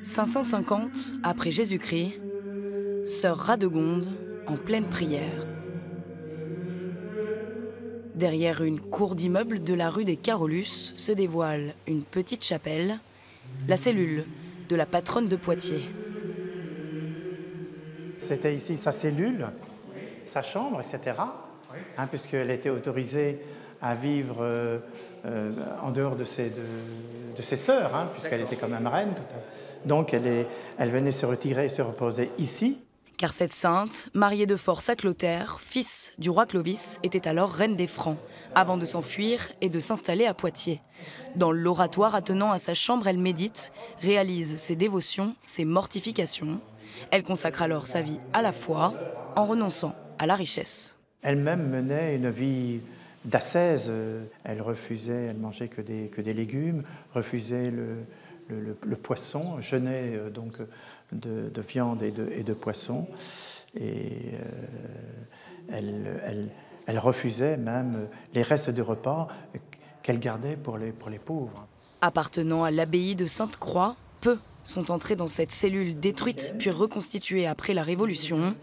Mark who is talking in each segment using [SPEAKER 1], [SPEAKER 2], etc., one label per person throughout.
[SPEAKER 1] 550 après Jésus-Christ, sœur Radegonde en pleine prière. Derrière une cour d'immeubles de la rue des Carolus se dévoile une petite chapelle, la cellule de la patronne de Poitiers.
[SPEAKER 2] C'était ici sa cellule, sa chambre, etc. Puisqu'elle était autorisée à vivre en dehors de ses sœurs, puisqu'elle était quand même reine. Donc elle venait se retirer et se reposer ici.
[SPEAKER 1] Car cette sainte, mariée de force à Clotaire, fils du roi Clovis, était alors reine des Francs, avant de s'enfuir et de s'installer à Poitiers. Dans l'oratoire attenant à sa chambre, elle médite, réalise ses dévotions, ses mortifications. Elle consacre alors sa vie à la foi, en renonçant à la richesse.
[SPEAKER 2] Elle-même menait une vie d'ascèse. Elle refusait, elle mangeait que des légumes, refusait le poisson, jeûnait donc de viande et de poisson. Et elle refusait même les restes de repas qu'elle gardait pour les pauvres.
[SPEAKER 1] Appartenant à l'abbaye de Sainte-Croix, peu sont entrés dans cette cellule détruite puis reconstituée après la Révolution.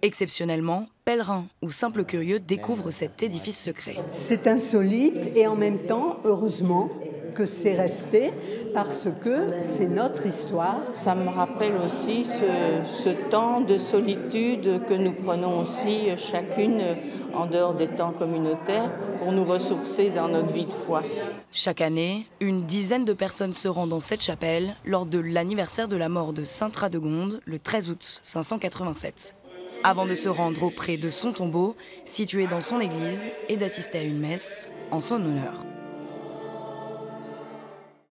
[SPEAKER 1] Exceptionnellement, pèlerins ou simples curieux découvrent cet édifice secret.
[SPEAKER 3] C'est insolite et en même temps, heureusement, que c'est resté parce que c'est notre histoire.
[SPEAKER 4] Ça me rappelle aussi ce temps de solitude que nous prenons aussi chacune en dehors des temps communautaires pour nous ressourcer dans notre vie de foi.
[SPEAKER 1] Chaque année, une dizaine de personnes se rendent dans cette chapelle lors de l'anniversaire de la mort de sainte Radegonde le 13 août 587. Avant de se rendre auprès de son tombeau, situé dans son église, et d'assister à une messe en son honneur.